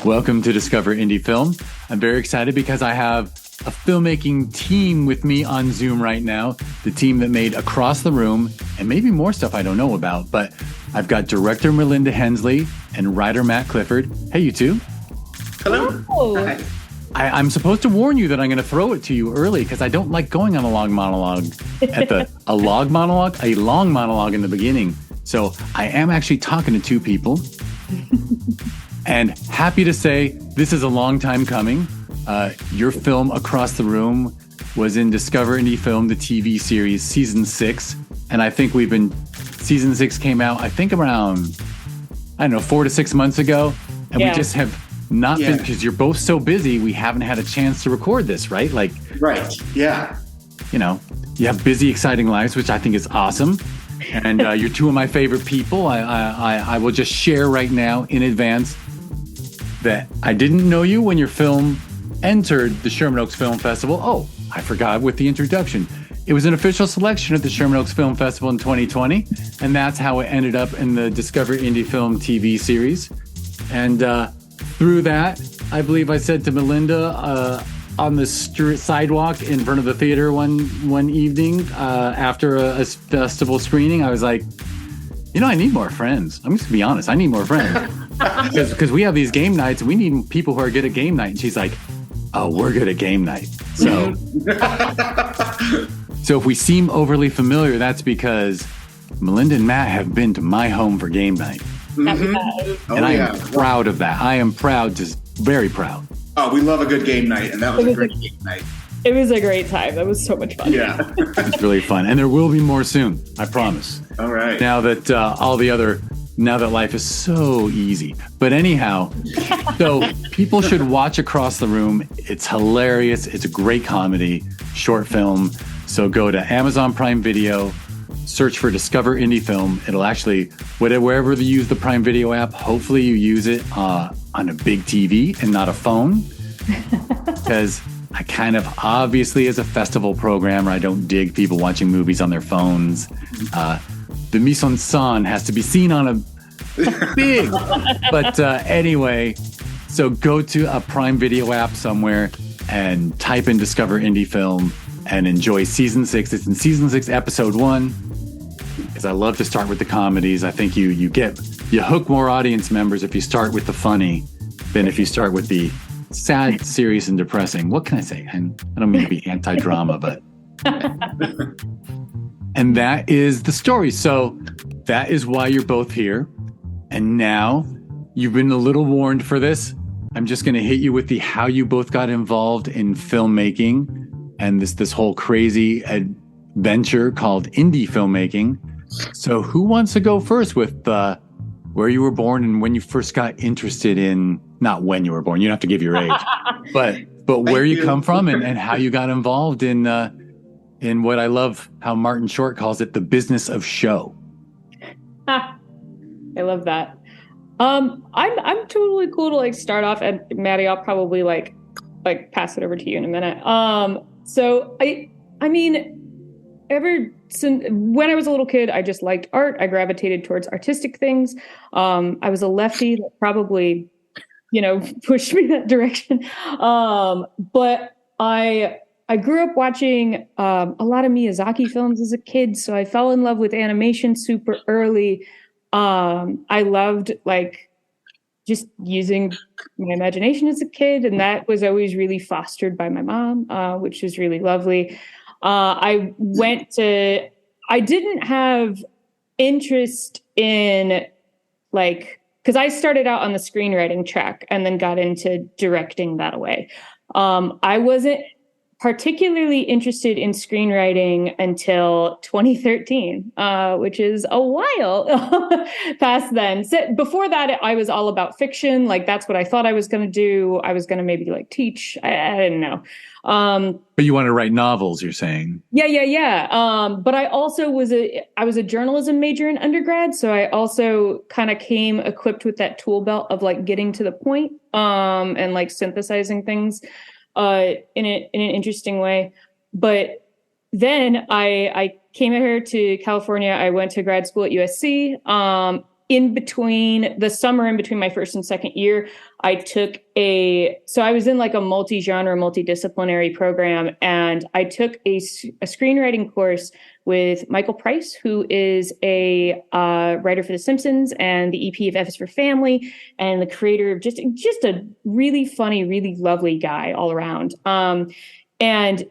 Welcome to Discover Indie Film. I'm very excited because I have a filmmaking team with me on Zoom right now. The team that made Across the Room and maybe more stuff I don't know about. But I've got director Mellinda Hensley and writer Matt Clifford. Hey, you two. Hello. Oh. Hi. I'm supposed to warn you that I'm going to throw it to you early because I don't like going on a long monologue a long monologue in the beginning. So I am actually talking to two people. And happy to say this is a long time coming. Your film Across the Room was in Discover Indie Film, the TV series, season 6. And I think season 6 came out, I think around, 4 to 6 months ago. And we just have not been, because you're both so busy, we haven't had a chance to record this, right? Right, yeah. You have busy, exciting lives, which I think is awesome. And you're two of my favorite people. I will just share right now in advance that I didn't know you when your film entered the Sherman Oaks Film Festival. Oh, I forgot with the introduction. It was an official selection at the Sherman Oaks Film Festival in 2020, and that's how it ended up in the Discover Indie Film TV series. And through that, I believe I said to Mellinda on the sidewalk in front of the theater one evening after a festival screening, I was like, I need more friends. I'm just gonna be honest. I need more friends because we have these game nights and we need people who are good at game night. And she's like, oh, we're good at game night. So, so if we seem overly familiar, that's because Mellinda and Matt have been to my home for game night. Mm-hmm. And I am proud of that. I am proud, just very proud. Oh, we love a good game night, and that was a great game night. It was a great time. That was so much fun. Yeah. It's really fun. And there will be more soon, I promise. All right. Now that now that life is so easy. But anyhow, so people should watch Across the Room. It's hilarious. It's a great comedy, short film. So go to Amazon Prime Video, search for Discover Indie Film. It'll actually, wherever you use the Prime Video app, hopefully you use it on a big TV and not a phone. Because I kind of, obviously as a festival programmer, I don't dig people watching movies on their phones. The mise en scène has to be seen on a big. But anyway, so go to a Prime Video app somewhere and type in Discover Indie Film and enjoy season 6. It's in season 6, episode 1. Because I love to start with the comedies. I think you hook more audience members if you start with the funny than if you start with the sad, serious, and depressing. What can I say? I don't mean to be anti-drama, but... And that is the story. So that is why you're both here. And now you've been a little warned for this. I'm just going to hit you with the how you both got involved in filmmaking and this whole crazy adventure called indie filmmaking. So who wants to go first with where you were born and when you first got interested in, not when you were born, you don't have to give your age, but where you come from and how you got involved in what I love how Martin Short calls it, the business of show. I love that. I'm totally cool to start off, and Maddie, I'll probably pass it over to you in a minute. So I mean, ever since when I was a little kid, I just liked art. I gravitated towards artistic things. I was a lefty that probably, pushed me that direction. But I grew up watching a lot of Miyazaki films as a kid, so I fell in love with animation super early. I loved just using my imagination as a kid, and that was always really fostered by my mom, which was really lovely. I didn't have interest in because I started out on the screenwriting track and then got into directing that way. I wasn't particularly interested in screenwriting until 2013, which is a while past then. So before that, I was all about fiction. That's what I thought I was going to do. I was going to maybe teach. I didn't know. But you want to write novels, you're saying? Yeah. But I also was a journalism major in undergrad. So I also kind of came equipped with that tool belt of getting to the point, and synthesizing things in an interesting way. But then I came here to California. I went to grad school at USC. in between the summer, in between my first and second year, I was in like a multi-genre, multidisciplinary program, and I took a screenwriting course with Michael Price, who is a writer for The Simpsons and the EP of F is for Family, and the creator of just a really funny, really lovely guy all around. And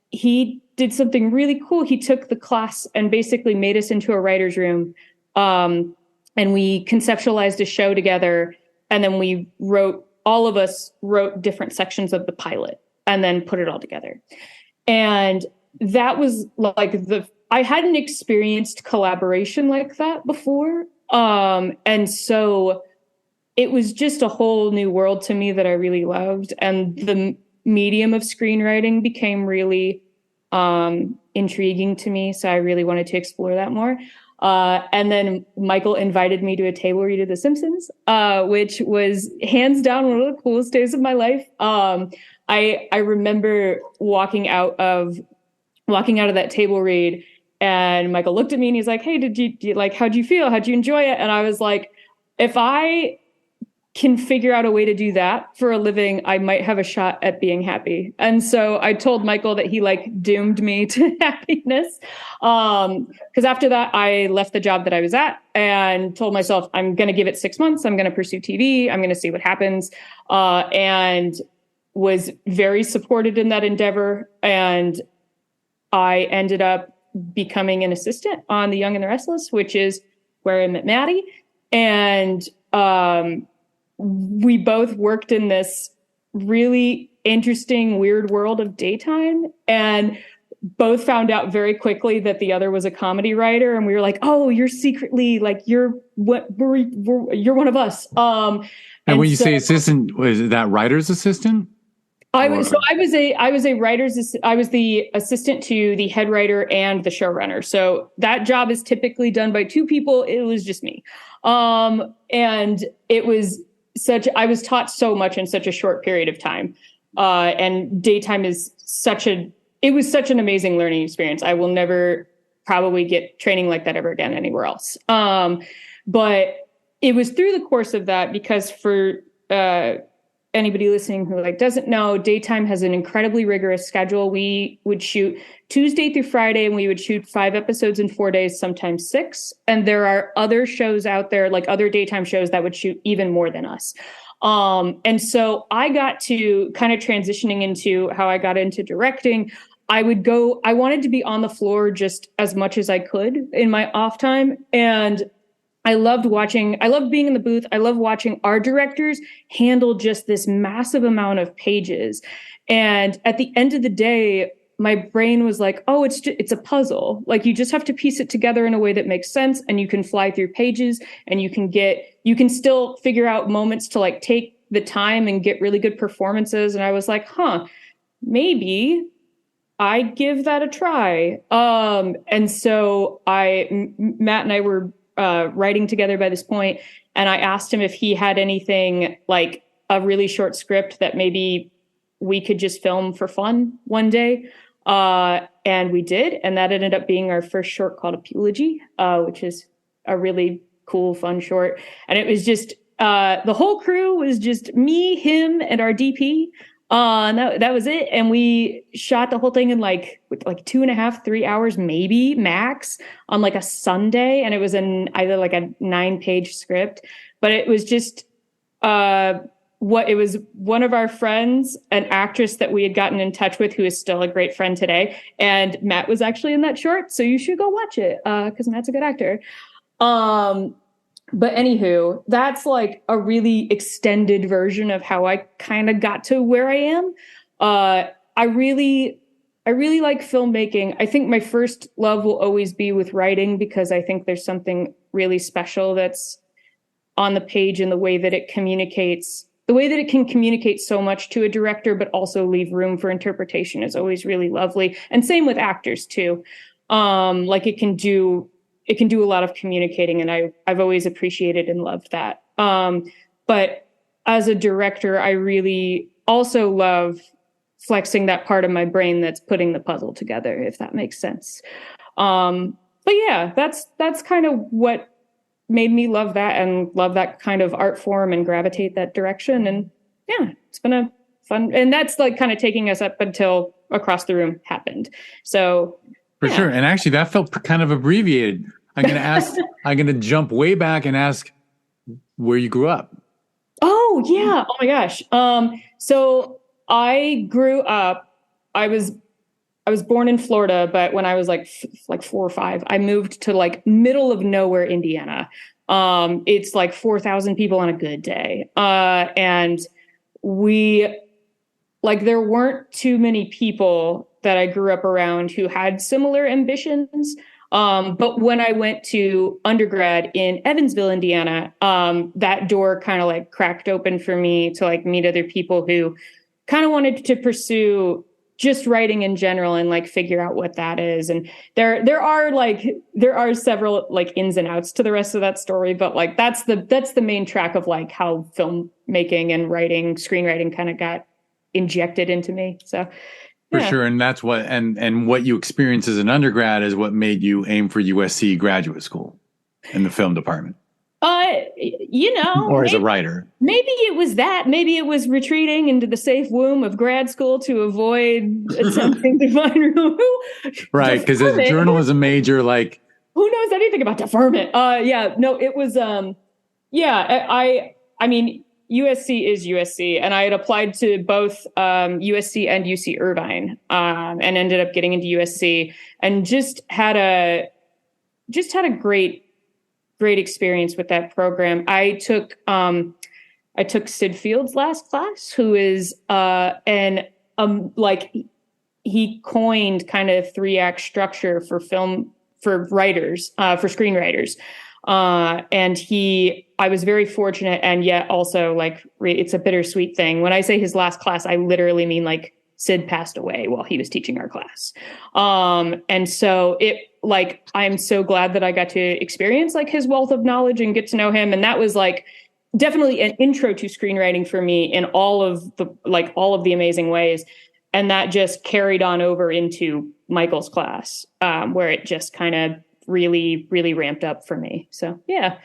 he did something really cool. He took the class and basically made us into a writer's room. And we conceptualized a show together. And then all of us wrote different sections of the pilot and then put it all together. And that was like I hadn't experienced collaboration like that before. And so it was just a whole new world to me that I really loved. And the medium of screenwriting became really intriguing to me. So I really wanted to explore that more. And then Michael invited me to a table read of The Simpsons, which was hands down one of the coolest days of my life. I remember walking out of that table read, and Michael looked at me and he's like, "Hey, did you like, how'd you feel? How'd you enjoy it?" And I was like, if I can figure out a way to do that for a living, I might have a shot at being happy. And so I told Michael that he like doomed me to happiness. Because after that, I left the job that I was at and told myself, I'm going to give it 6 months. I'm going to pursue TV. I'm going to see what happens. And was very supported in that endeavor. And I ended up becoming an assistant on The Young and the Restless, which is where I met Maddie. And we both worked in this really interesting, weird world of daytime, and both found out very quickly that the other was a comedy writer. And we were like, "Oh, you're secretly like, you're one of us." And when you say assistant, was that writer's assistant? I was the assistant to the head writer and the showrunner. So that job is typically done by two people. It was just me. And it was I was taught so much in such a short period of time. And daytime is it was such an amazing learning experience. I will never probably get training like that ever again anywhere else. But it was through the course of that, because for, anybody listening who like doesn't know, daytime has an incredibly rigorous schedule. We would shoot Tuesday through Friday, and we would shoot 5 episodes in 4 days, sometimes 6. And there are other shows out there, like other daytime shows, that would shoot even more than us. And so I got to kind of transitioning into how I got into directing. I wanted to be on the floor just as much as I could in my off time. And I loved being in the booth. I love watching our directors handle just this massive amount of pages. And at the end of the day, my brain was like, oh, it's a puzzle. Like, you just have to piece it together in a way that makes sense, and you can fly through pages, and you can still figure out moments to like take the time and get really good performances. And I was like, maybe I give that a try. And so Matt and I were writing together by this point, and I asked him if he had anything like a really short script that maybe we could just film for fun one day. And we did, and that ended up being our first short called Apology, which is a really cool, fun short. And it was just the whole crew was just me, him, and our DP. And that was it. And we shot the whole thing in like 2.5, 3 hours, maybe max, on like a Sunday. And it was either like a 9-page script, but it was just, it was one of our friends, an actress that we had gotten in touch with, who is still a great friend today. And Matt was actually in that short. So you should go watch it. Cause Matt's a good actor. But anywho, that's like a really extended version of how I kind of got to where I am. I really like filmmaking. I think my first love will always be with writing, because I think there's something really special that's on the page, in the way that it communicates, the way that it can communicate so much to a director, but also leave room for interpretation, is always really lovely. And same with actors too. Like it can do a lot of communicating, and I've always appreciated and loved that. But as a director, I really also love flexing that part of my brain that's putting the puzzle together, if that makes sense. But yeah, that's kind of what made me love that and love that kind of art form and gravitate that direction. And yeah, it's been a fun, and that's like kind of taking us up until Across the Room happened. So for sure. And actually that felt kind of abbreviated. I'm going to jump way back and ask where you grew up. Oh yeah. Oh my gosh. So I grew up, I was born in Florida, but when I was like 4 or 5, I moved to like middle of nowhere, Indiana. It's like 4,000 people on a good day. And there weren't too many people that I grew up around who had similar ambitions. But when I went to undergrad in Evansville, Indiana, that door kind of like cracked open for me to like meet other people who kind of wanted to pursue just writing in general and like figure out what that is. And there are several like ins and outs to the rest of that story, but like that's the main track of like how filmmaking and writing, screenwriting kind of got injected into me. So for sure. And that's what, and what you experienced as an undergrad is what made you aim for USC graduate school in the film department. Or as a writer. Maybe it was that. Maybe it was retreating into the safe womb of grad school to avoid attempting to find right, because as a journalism major, like who knows anything about deferment? It was I mean USC is USC, and I had applied to both USC and UC Irvine, and ended up getting into USC, and just had a great experience with that program. I took Sid Field's last class, who is he coined kind of 3-act structure for film, for writers, for screenwriters. And I was very fortunate, and yet also like it's a bittersweet thing. When I say his last class, I literally mean like Sid passed away while he was teaching our class. And so I'm so glad that I got to experience like his wealth of knowledge and get to know him. And that was like definitely an intro to screenwriting for me in all of the amazing ways. And that just carried on over into Michael's class, where it just kind of really, really ramped up for me. So yeah.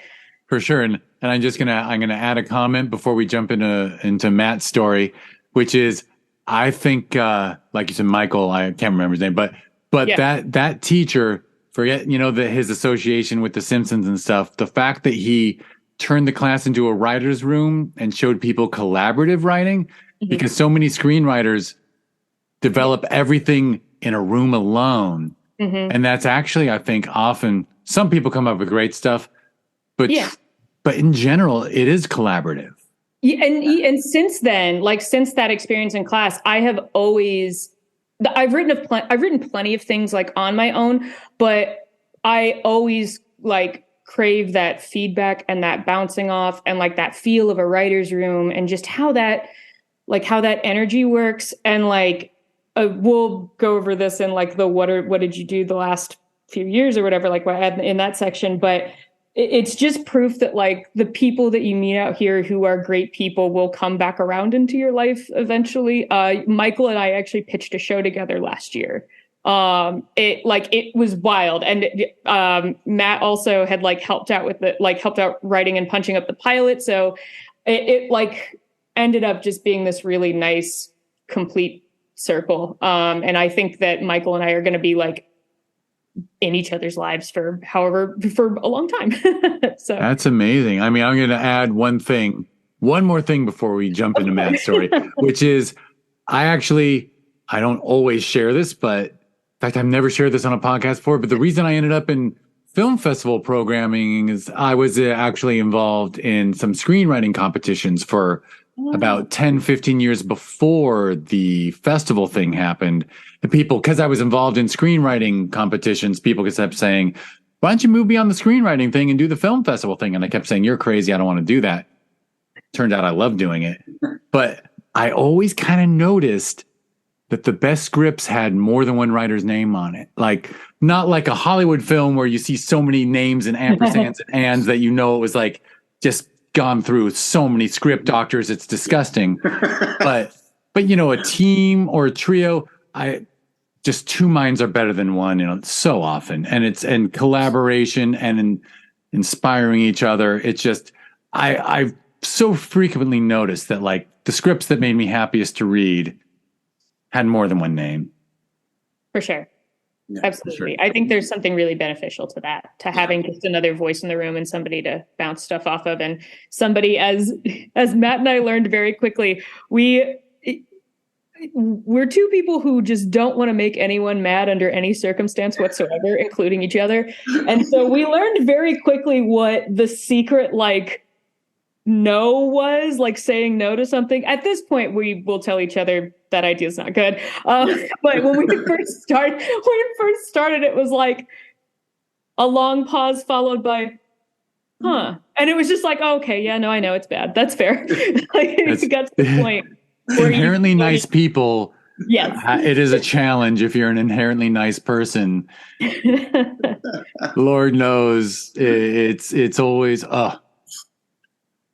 For sure. And I'm gonna add a comment before we jump into Matt's story, which is, I think, like you said, Michael, I can't remember his name, but yeah. that teacher, forget, his association with The Simpsons and stuff, the fact that he turned the class into a writer's room and showed people collaborative writing, mm-hmm. because so many screenwriters develop everything in a room alone. Mm-hmm. And that's actually, I think, often some people come up with great stuff, but in general, it is collaborative. Yeah, and since then, like since that experience in class, I've written plenty of things like on my own, but I always like crave that feedback and that bouncing off and like that feel of a writer's room and just how that energy works. And like we'll go over this in like what did you do the last few years or whatever, like in that section, but it's just proof that like the people that you meet out here who are great people will come back around into your life eventually. Michael and I actually pitched a show together last year. It was wild. And Matt also had like helped out writing and punching up the pilot. So it like ended up just being this really nice, complete circle. And I think that Michael and I are going to be like in each other's lives for a long time. So that's amazing. I mean, I'm going to add one more thing before we jump into Matt's story, which is I don't always share this, but in fact, I've never shared this on a podcast before, but the reason I ended up in film festival programming is I was actually involved in some screenwriting competitions for about 10, 15 years before the festival thing happened. The people, because I was involved in screenwriting competitions, people kept saying, why don't you move beyond the screenwriting thing and do the film festival thing? And I kept saying, you're crazy. I don't want to do that. Turned out I love doing it. But I always kind of noticed that the best scripts had more than one writer's name on it. Like, not like a Hollywood film where you see so many names and ampersands and ands that it was like just gone through so many script doctors. It's disgusting. but a team or a trio, just two minds are better than one, so often. And it's in collaboration and inspiring each other. It's just, I've so frequently noticed that like the scripts that made me happiest to read had more than one name. For sure. Yeah, Absolutely. for sure. I think there's something really beneficial to that, to having just another voice in the room and somebody to bounce stuff off of. And somebody, as Matt and I learned very quickly, we're two people who just don't want to make anyone mad under any circumstance whatsoever, including each other. And so we learned very quickly what the secret, like, no was, like saying no to something. At this point, we will tell each other that idea is not good. But when we first started, it was like a long pause followed by, huh. And it was just like, oh, okay, yeah, no, I know it's bad. That's fair. Like, it got to the point where inherently nice people. Yes. It is a challenge if you're an inherently nice person. Lord knows it's always,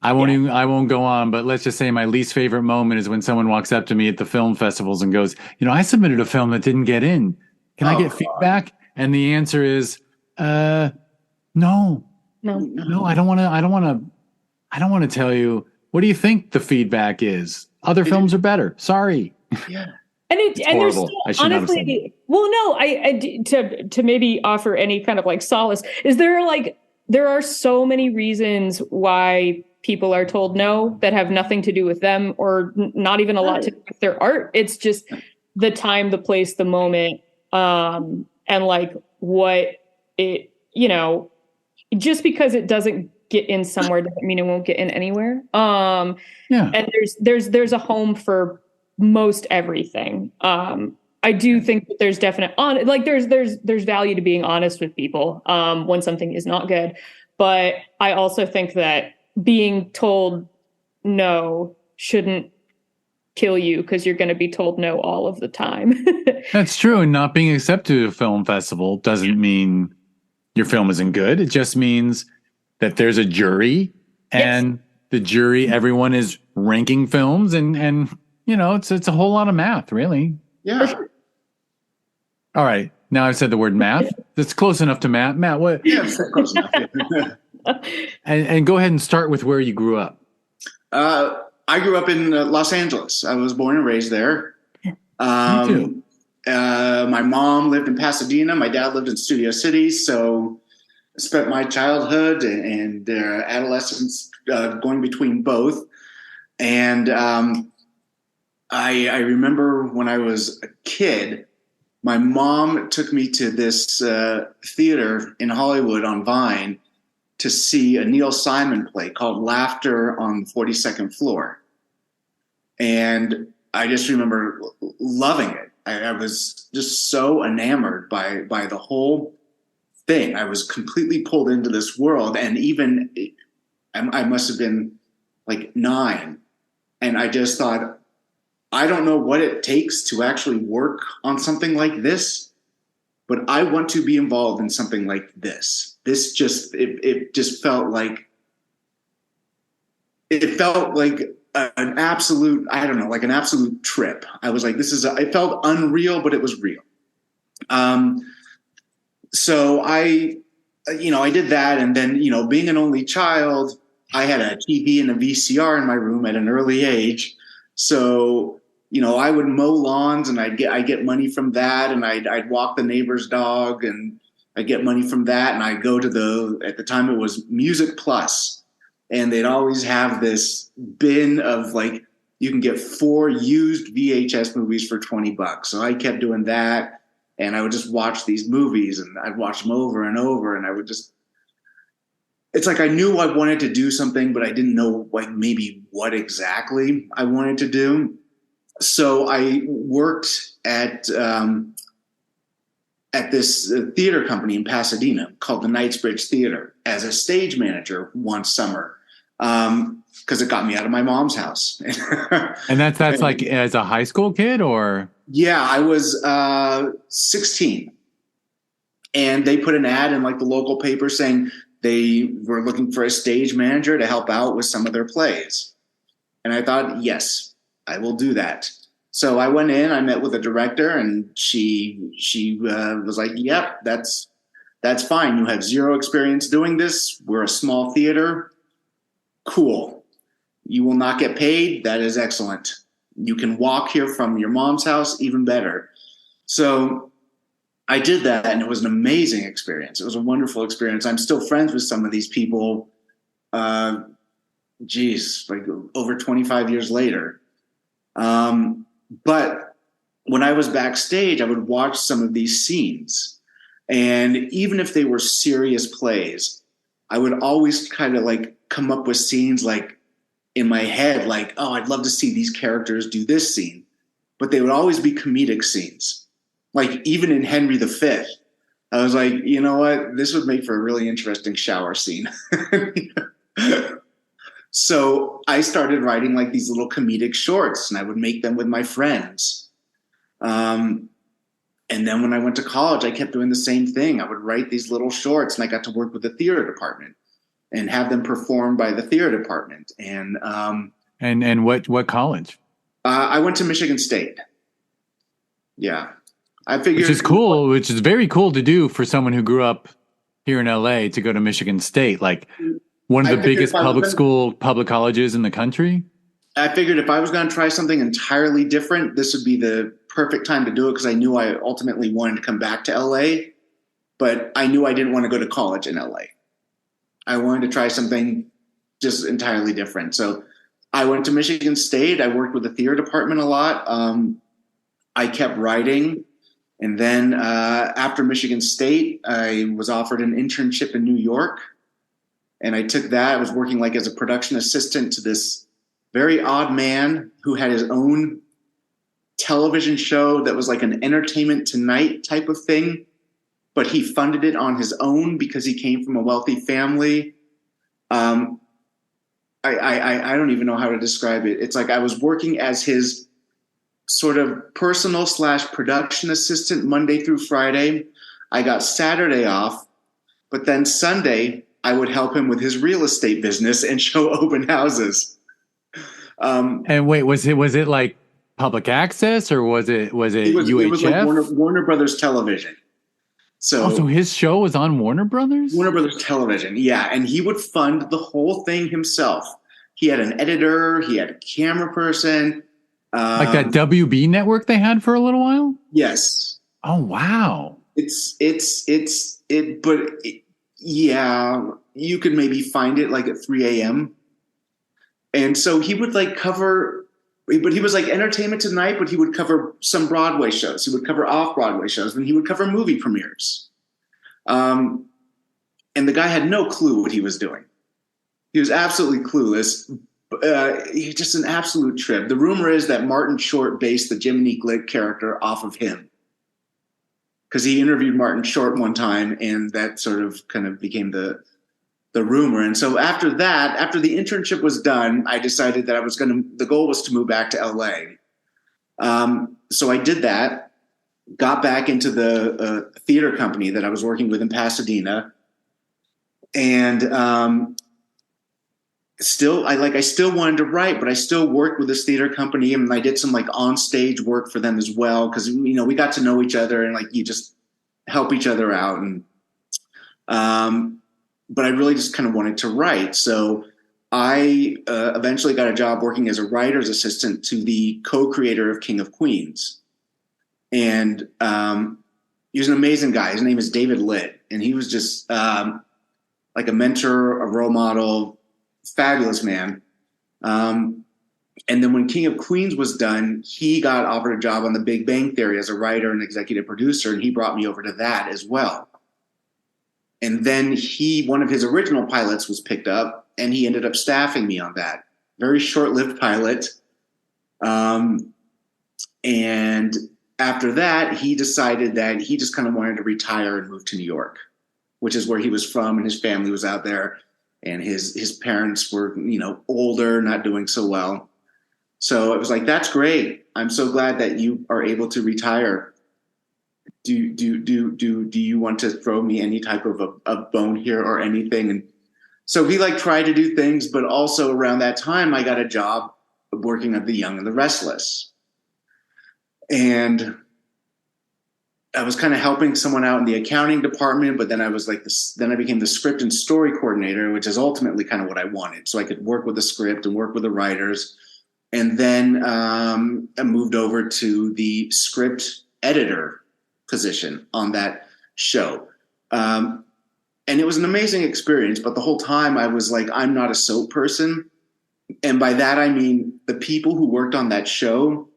I won't go on, but let's just say my least favorite moment is when someone walks up to me at the film festivals and goes, I submitted a film that didn't get in. Can I get feedback? And the answer is, no, I don't want to tell you. What do you think the feedback is? Other films are better. Sorry. Yeah. And there's still, I should honestly, not have said that. Well, no, to maybe offer any kind of like solace, is there are so many reasons why people are told no that have nothing to do with them or not even a lot to do with their art. It's just the time, the place, the moment, and like what it, just because it doesn't get in somewhere doesn't mean it won't get in anywhere. And there's a home for most everything. I do think that there's definite there's value to being honest with people when something is not good. But I also think that being told no shouldn't kill you because you're going to be told no all of the time. That's true. And not being accepted at a film festival doesn't mean your film isn't good. It just means that there's a jury and the jury, everyone is ranking films and it's a whole lot of math, really. Yeah. Sure. All right. Now I've said the word math. That's close enough to Matt. Matt, what? Yeah, close enough. And go ahead and start with where you grew up. I grew up in Los Angeles. I was born and raised there. Me too. My mom lived in Pasadena. My dad lived in Studio City. So I spent my childhood and adolescence going between both. And I remember when I was a kid, my mom took me to this theater in Hollywood on Vine to see a Neil Simon play called Laughter on the 42nd Floor. And I just remember loving it. I was just so enamored by the whole thing. I was completely pulled into this world. And even I must have been like 9. And I just thought, I don't know what it takes to actually work on something like this, but I want to be involved in something like this. This just, it just felt like, an absolute, I don't know, like an absolute trip. I was like, it felt unreal, but it was real. So I did that. And then, being an only child, I had a TV and a VCR in my room at an early age. So, I would mow lawns and I'd get money from that, and I'd walk the neighbor's dog and I'd get money from that. And I'd go to at the time it was Music Plus, and they'd always have this bin of like, you can get 4 used VHS movies for $20. So I kept doing that, and I would just watch these movies, and I'd watch them over and over, and I would just, it's like I knew I wanted to do something, but I didn't know like maybe what exactly I wanted to do. So I worked at this theater company in Pasadena called the Knightsbridge Theater as a stage manager one summer, because it got me out of my mom's house. And that's like as a high school kid, or? Yeah, I was 16, and they put an ad in like the local paper saying they were looking for a stage manager to help out with some of their plays. And I thought, yes, I will do that. So I went in, I met with the director, and she was like, yep, that's That's fine. You have zero experience doing this. We're a small theater. Cool. You will not get paid. That is excellent. You can walk here from your mom's house, even better. So I did that, and it was an amazing experience. It was a wonderful experience. I'm still friends with some of these people, like over 25 years later. But when I was backstage, I would watch some of these scenes. And even if they were serious plays, I would always kind of like come up with scenes like in my head, like, oh, I'd love to see these characters do this scene. But they would always be comedic scenes. Like even in Henry V, I was like, you know what? This would make for a really interesting shower scene. So I started writing like these little comedic shorts, and I would make them with my friends. And then when I went to college, I kept doing the same thing. I would write these little shorts, and I got to work with the theater department and have them performed by the theater department. And what college? I went to Michigan State. Yeah. I figured, which is cool, which is very cool to do for someone who grew up here in LA to go to Michigan State, like one of the biggest public colleges in the country. I figured if I was going to try something entirely different, this would be the perfect time to do it, because I knew I ultimately wanted to come back to LA, but I knew I didn't want to go to college in LA. I wanted to try something just entirely different. So I went to Michigan State. I worked with the theater department a lot. I kept writing. And then after Michigan State, I was offered an internship in New York. And I took that. I was working like as a production assistant to this very odd man who had his own television show that was like an Entertainment Tonight type of thing. But he funded it on his own because he came from a wealthy family. I don't even know how to describe it. It's like I was working as his sort of personal / production assistant Monday through Friday. I got Saturday off, but then Sunday I would help him with his real estate business and show open houses. And wait, was it like public access, or was it UHF? It was like Warner Brothers Television. So his show was on Warner Brothers? Warner Brothers Television, yeah. And he would fund the whole thing himself. He had an editor. He had a camera person. Like that WB network they had for a little while? Yes. Oh, wow. Yeah, you could maybe find it like at 3 a.m. And so he would like cover, but he was like Entertainment Tonight, but he would cover some Broadway shows. He would cover off-Broadway shows, and he would cover movie premieres. And the guy had no clue what he was doing. He was absolutely clueless. He's just an absolute trip. The rumor is that Martin Short based the Jiminy Glick character off of him, because he interviewed Martin Short one time, and that sort of kind of became the rumor. And so after the internship was done, I decided that the goal was to move back to LA. So I did that, got back into the theater company that I was working with in Pasadena, and I still wanted to write, but I still worked with this theater company, and I did some like on stage work for them as well, because we got to know each other, and like you just help each other out. And but I really just kind of wanted to write, so I eventually got a job working as a writer's assistant to the co-creator of King of Queens, and he was an amazing guy. His name is David Litt, and he was just like a mentor, a role model. Fabulous man. And then when King of Queens was done, he got offered a job on The Big Bang Theory as a writer and executive producer, and he brought me over to that as well. And then one of his original pilots was picked up, and he ended up staffing me on that. Very short-lived pilot. And after that, he decided that he just kind of wanted to retire and move to New York, which is where he was from, and his family was out there. And his parents were, older, not doing so well. So it was like, that's great. I'm so glad that you are able to retire. Do you want to throw me any type of a bone here or anything? And so he like tried to do things, but also around that time, I got a job working at The Young and the Restless. And I was kind of helping someone out in the accounting department, but then I was like this, then I became the script and story coordinator, which is ultimately kind of what I wanted. So I could work with the script and work with the writers. And then I moved over to the script editor position on that show. And it was an amazing experience, but the whole time I was like, I'm not a soap person. And by that, I mean, the people who worked on that show,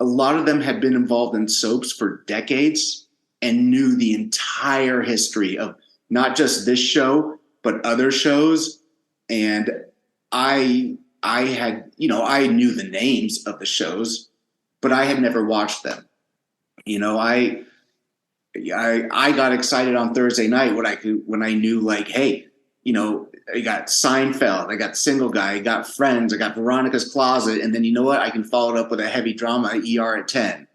a lot of them had been involved in soaps for decades and knew the entire history of not just this show, but other shows. And I had, I knew the names of the shows, but I had never watched them. I got excited on Thursday night when I knew, like, hey, I got Seinfeld, I got Single Guy, I got Friends, I got Veronica's Closet, and then you know what? I can follow it up with a heavy drama, ER at 10.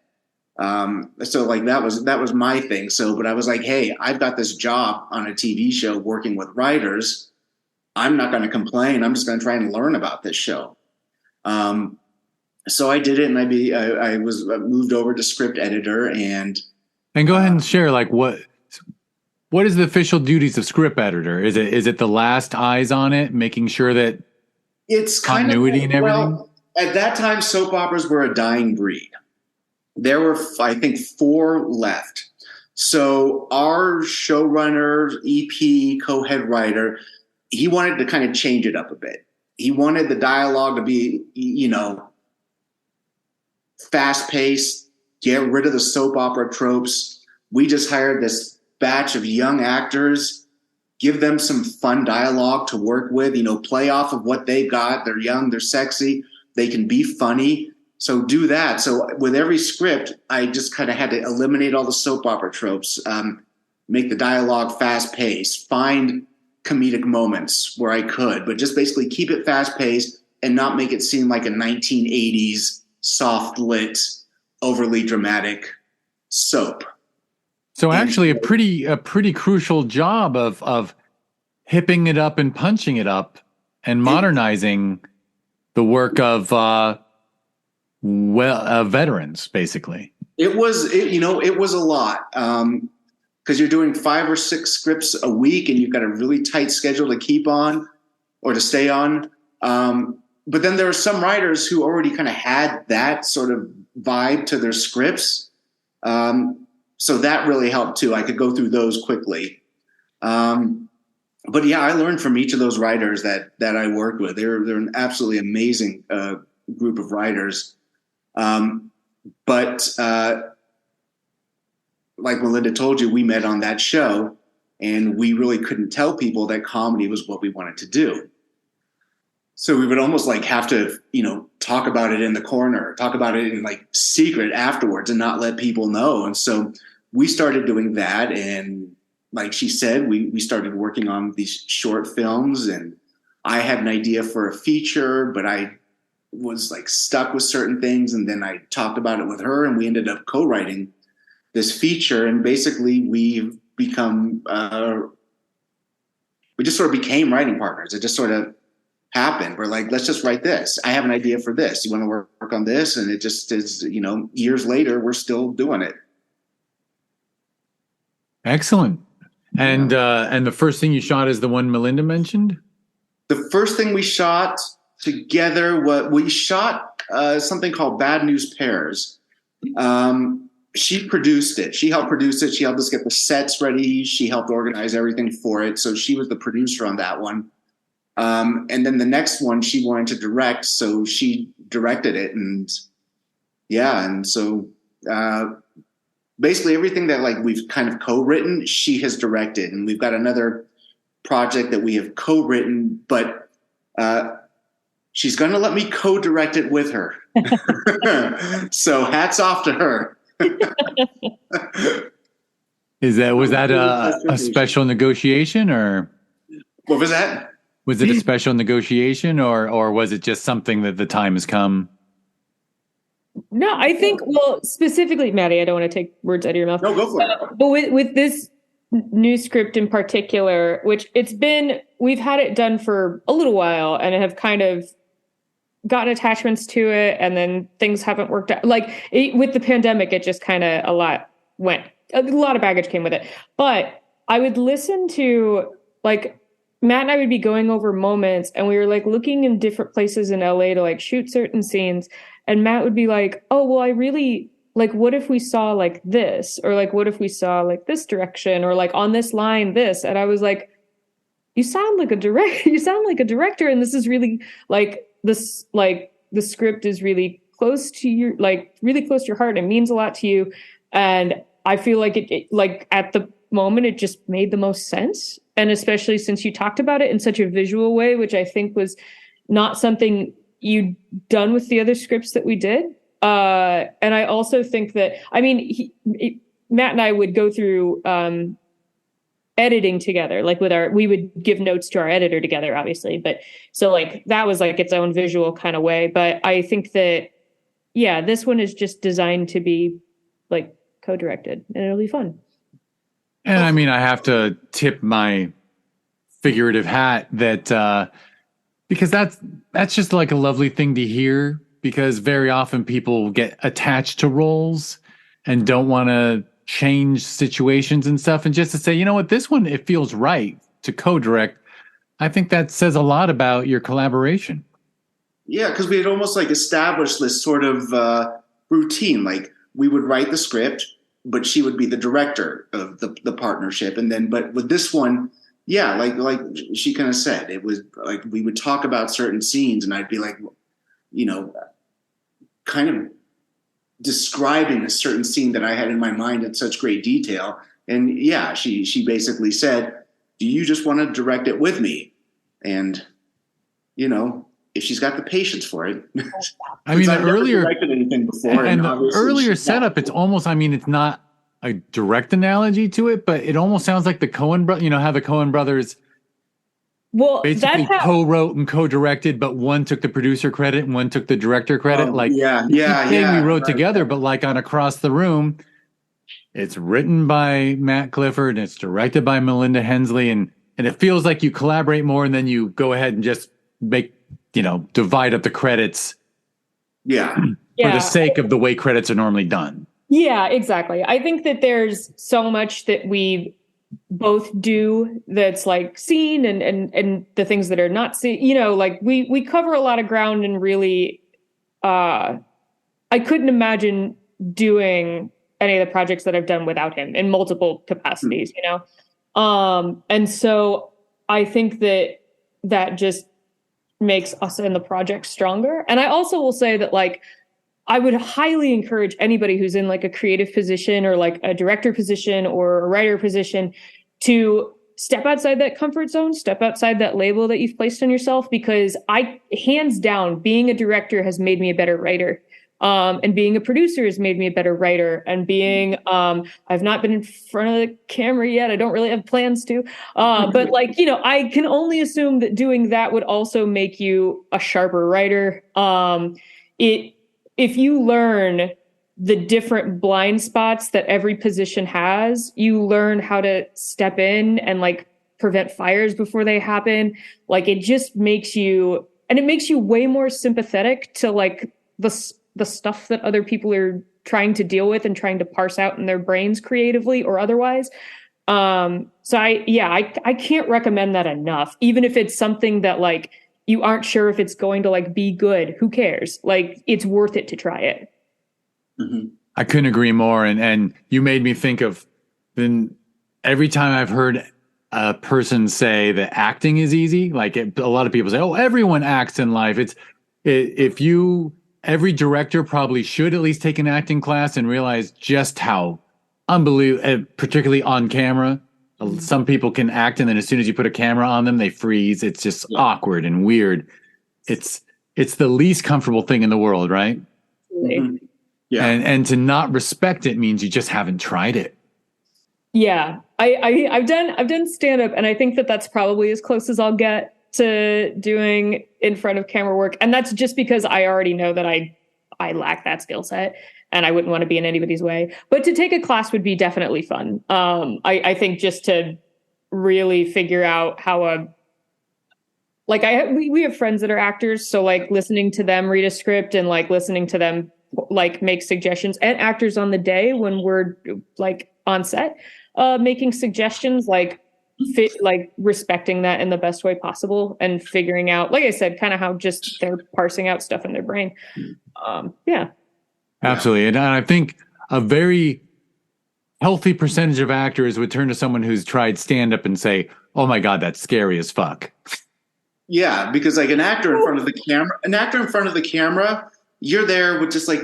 So like that was my thing. So, but I was like, hey, I've got this job on a TV show working with writers. I'm not going to complain. I'm just going to try and learn about this show. So I did it, and I was moved over to script editor, and go ahead and share, like, what is the official duties of script editor? Is it the last eyes on it, making sure that it's continuity kind of, and everything? Well, at that time, soap operas were a dying breed. There were, I think, 4 left. So our showrunner, EP, co-head writer, he wanted to kind of change it up a bit. He wanted the dialogue to be, fast-paced, get rid of the soap opera tropes. We just hired this batch of young actors, give them some fun dialogue to work with, play off of what they've got. They're young, they're sexy, they can be funny. So do that. So with every script, I just kind of had to eliminate all the soap opera tropes, make the dialogue fast paced, find comedic moments where I could, but just basically keep it fast paced and not make it seem like a 1980s soft lit, overly dramatic soap. So actually a pretty crucial job of hipping it up and punching it up and modernizing the work of veterans, basically. It was a lot, because you're doing 5 or 6 scripts a week, and you've got a really tight schedule to keep on or to stay on. But then there are some writers who already kind of had that sort of vibe to their scripts. So that really helped too. I could go through those quickly. But yeah, I learned from each of those writers that I worked with. They're an absolutely amazing group of writers. But like Mellinda told you, we met on that show, and we really couldn't tell people that comedy was what we wanted to do. So we would almost like have to, talk about it in the corner, talk about it in like secret afterwards and not let people know. And so we started doing that. And like she said, we started working on these short films, and I had an idea for a feature, but I was like stuck with certain things. And then I talked about it with her, and we ended up co-writing this feature. And basically we've become, we just sort of became writing partners. It just sort of happened. We're like, let's just write this. I have an idea for this. You want to work on this? And it just is, years later, we're still doing it. Excellent. And the first thing you shot is the one Mellinda mentioned? The first thing we shot together, we shot something called Bad News Pairs. She produced it. She helped produce it. She helped us get the sets ready. She helped organize everything for it. So she was the producer on that one. And then the next one she wanted to direct, so she directed it. And yeah, and so basically everything that like we've kind of co-written, she has directed. And we've got another project that we have co-written, but she's going to let me co-direct it with her. So hats off to her. Was that a special negotiation, or what was that? Was it a special negotiation, or was it just something that the time has come? No, I think, well, specifically, Maddie, I don't want to take words out of your mouth. No, go for it. But with this new script in particular, which we've had it done for a little while and have kind of gotten attachments to it, and then things haven't worked out. Like with the pandemic, it just kind of a lot went a lot of baggage came with it. But I would listen to, like, Matt and I would be going over moments, and we were like looking in different places in LA to like shoot certain scenes. And Matt would be like, oh, well, I really like, what if we saw like this? Or like, what if we saw like this direction? Or like on this line, this? And I was like, you sound like a director. And this is really like this, like the script is really close to your, like really close to your heart. It means a lot to you. And I feel like it like at the moment, it just made the most sense. And especially since you talked about it in such a visual way, which I think was not something you'd done with the other scripts that we did. And I also think that, I mean, Matt and I would go through editing together, like we would give notes to our editor together, obviously. But so like that was like its own visual kind of way. But I think that, yeah, this one is just designed to be like co-directed, and it'll be fun. And I mean, I have to tip my figurative hat that because that's just like a lovely thing to hear, because very often people get attached to roles and don't want to change situations and stuff. And just to say, you know what, this one, it feels right to co-direct. I think that says a lot about your collaboration. Yeah, because we had almost like established this sort of routine. Like we would write the script, but she would be the director of the partnership. And then, but with this one, yeah, like she kind of said, it was like we would talk about certain scenes, and I'd be like, you know, kind of describing a certain scene that I had in my mind in such great detail. And yeah, she basically said, do you just want to direct it with me? And, you know, if she's got the patience for it. I mean, the I've earlier never directed anything before, and the earlier setup, it's almost, I mean, it's not a direct analogy to it, but it almost sounds like the Coen brothers, you know, how the Coen brothers basically co-wrote and co-directed, but one took the producer credit and one took the director credit. We wrote together, but like on Across the Room, it's written by Matt Clifford and it's directed by Mellinda Hensley, and it feels like you collaborate more, and then you go ahead and just make, you know, divide up the credits. Yeah. For the sake of the way credits are normally done. Yeah, exactly. I think that there's so much that we both do that's like seen and the things that are not seen, you know, like we cover a lot of ground, and really I couldn't imagine doing any of the projects that I've done without him in multiple capacities, you know? And so I think that just makes us and the project stronger. And I also will say that, like, I would highly encourage anybody who's in like a creative position or like a director position or a writer position to step outside that comfort zone, step outside that label that you've placed on yourself, because hands down, being a director has made me a better writer. And being a producer has made me a better writer. And being, I've not been in front of the camera yet. I don't really have plans to. But like, you know, I can only assume that doing that would also make you a sharper writer. If you learn the different blind spots that every position has, you learn how to step in and like prevent fires before they happen. Like it just makes you, and it makes you way more sympathetic to like the stuff that other people are trying to deal with and trying to parse out in their brains creatively or otherwise. So I can't recommend that enough. Even if it's something that like you aren't sure if it's going to like be good, who cares? Like it's worth it to try it. Mm-hmm. I couldn't agree more. And you made me think of, then every time I've heard a person say that acting is easy, like a lot of people say, oh, everyone acts in life. Every director probably should at least take an acting class and realize just how unbelievable, particularly on camera. Some people can act, and then as soon as you put a camera on them, they freeze. It's just awkward and weird. It's the least comfortable thing in the world, right? Mm-hmm. Yeah. And to not respect it means you just haven't tried it. Yeah. I've done stand-up, and I think that that's probably as close as I'll get to doing in front of camera work. And that's just because I already know that I lack that skill set. And I wouldn't want to be in anybody's way. But to take a class would be definitely fun. I think just to really figure out how we have friends that are actors, so like listening to them read a script and like listening to them like make suggestions, and actors on the day when we're like on set, making suggestions, like respecting that in the best way possible and figuring out, like I said, kind of how just they're parsing out stuff in their brain. Yeah. Absolutely. And I think a very healthy percentage of actors would turn to someone who's tried stand-up and say, oh my God, that's scary as fuck. Yeah, because like an actor in front of the camera, you're there with just like,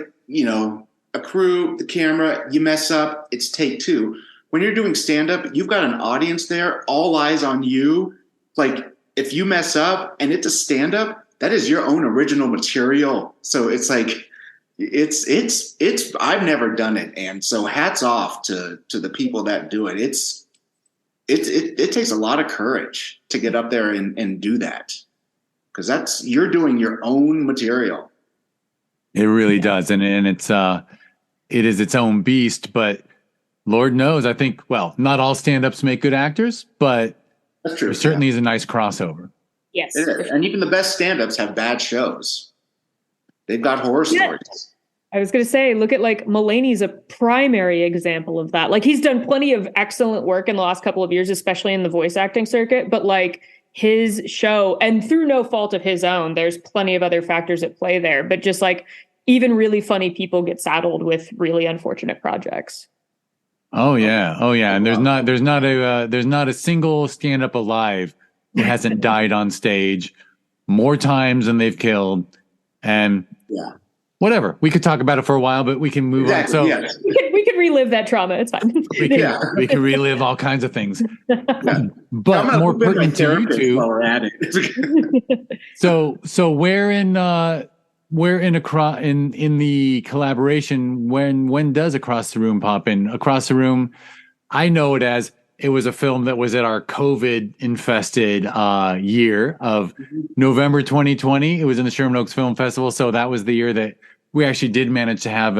a crew, the camera, you mess up, it's take two. When you're doing stand-up, you've got an audience there, all eyes on you. Like, if you mess up and it's a stand-up, that is your own original material. So it's like, it's I've never done it. And so hats off to the people that do it. It takes a lot of courage to get up there and do that. Because you're doing your own material. It really does. And it is its own beast, but Lord knows, I think, well, not all stand-ups make good actors, but that's true. There certainly is a nice crossover. Yes. It is. And even the best stand-ups have bad shows. They've got horror stories. I was going to say, look at like Mulaney's a primary example of that. Like he's done plenty of excellent work in the last couple of years, especially in the voice acting circuit, but like his show, and through no fault of his own, there's plenty of other factors at play there, but just like even really funny people get saddled with really unfortunate projects. Oh yeah. And there's not a single stand-up alive who hasn't died on stage more times than they've killed. And whatever. We could talk about it for a while, but we can move on. So we can relive that trauma. It's fine. We can relive all kinds of things. But more pertinent to you two. While we're at it. So where in the collaboration, when does Across the Room pop in? Across the Room, I know it as it was a film that was at our COVID infested year of November 2020. It was in the Sherman Oaks Film Festival. So that was the year that we actually did manage to have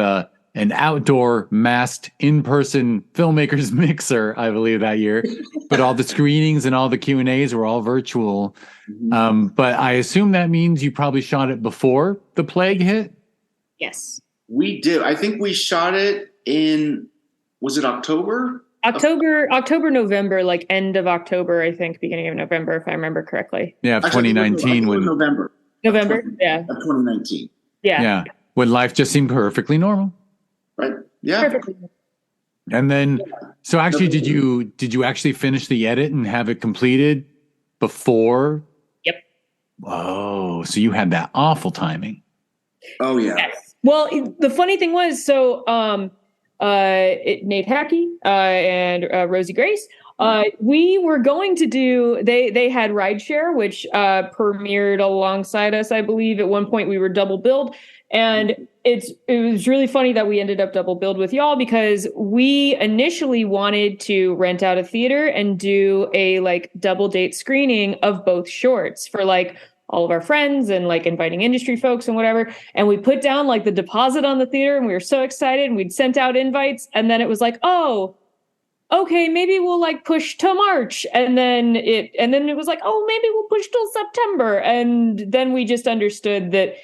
an outdoor masked in-person filmmakers mixer, I believe, that year. But all the screenings and all the Q&As were all virtual. But I assume that means you probably shot it before the plague hit? Yes. We did. I think we shot it in, was it October? October, November, like end of October, I think, beginning of November, if I remember correctly. Yeah, 2019. November. Yeah. Of 2019. Yeah. When life just seemed perfectly normal. Right. Yeah. Perfectly. And then, so actually, did you actually finish the edit and have it completed before? Yep. Whoa. So you had that awful timing. Oh yeah. Yes. Well, the funny thing was, so, Nate Hackey, and, Rosie Grace, we were going to do, they had Rideshare, which, premiered alongside us. I believe at one point we were double billed. And it was really funny that we ended up double billed with y'all, because we initially wanted to rent out a theater and do a like double date screening of both shorts for like all of our friends and like inviting industry folks and whatever. And we put down like the deposit on the theater and we were so excited, and we'd sent out invites, and then it was like, oh, okay, maybe we'll like push to March. And then it was like, oh, maybe we'll push till September. And then we just understood that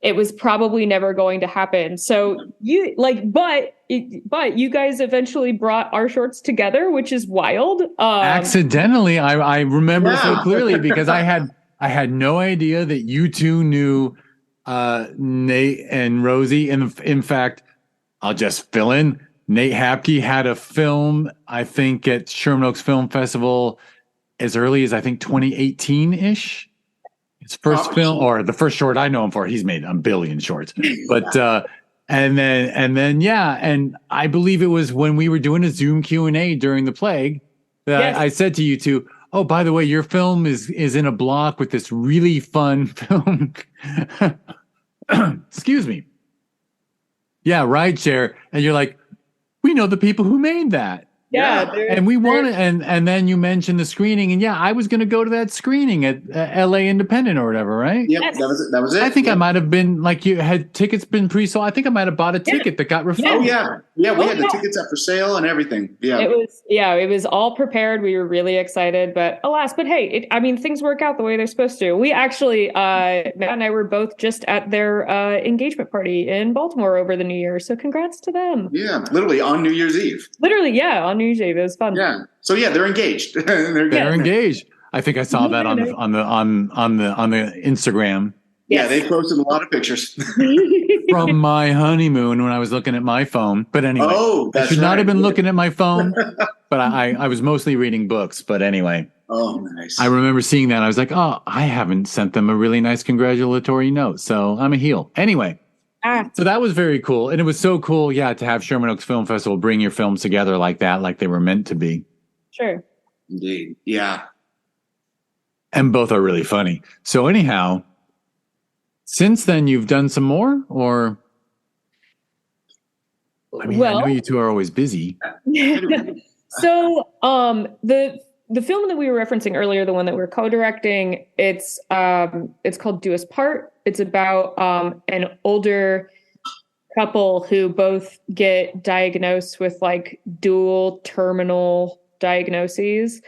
it was probably never going to happen. So but you guys eventually brought our shorts together, which is wild. Accidentally, I remember so clearly, because I had no idea that you two knew Nate and Rosie. And in fact, I'll just fill in. Nate Hapke had a film, I think, at Sherman Oaks Film Festival as early as I think 2018-ish. His first film, or the first short I know him for. He's made a billion shorts, but and then I believe it was when we were doing a Zoom Q&A during the plague that I said to you two, oh, by the way, your film is in a block with this really fun film. Excuse me. Yeah, Rideshare, and you're like, we know the people who made that. Yeah. And we want it. And then you mentioned the screening, and I was going to go to that screening at LA Independent or whatever, right? Yep, yes. That was it. I think I might have been, like, you had tickets been pre-sold. I think I might have bought a ticket that got refunded. Oh yeah. Yeah, we Oh, had the yeah. tickets up for sale and everything. Yeah. It was all prepared. We were really excited, but alas, but hey, I mean, things work out the way they're supposed to. We actually, Matt and I were both just at their engagement party in Baltimore over the New Year. So congrats to them. Yeah, literally on New Year's Eve. Literally, yeah, on New Year's Eve. It was fun. Yeah. So yeah, they're engaged. They're engaged. I think I saw that on the Instagram. Yeah, they posted a lot of pictures. From my honeymoon when I was looking at my phone. But anyway, I should not have been looking at my phone, but I was mostly reading books. But anyway. Oh, nice. I remember seeing that. I was like, oh, I haven't sent them a really nice congratulatory note. So I'm a heel. Anyway. So that was very cool. And it was so cool, yeah, to have Sherman Oaks Film Festival bring your films together like that, like they were meant to be. Sure. Indeed. Yeah. And both are really funny. So anyhow, since then, you've done some more, or? I mean, I know you two are always busy. So, the film that we were referencing earlier, the one that we're co-directing, it's called Do Us Part. It's about an older couple who both get diagnosed with like dual terminal diagnoses,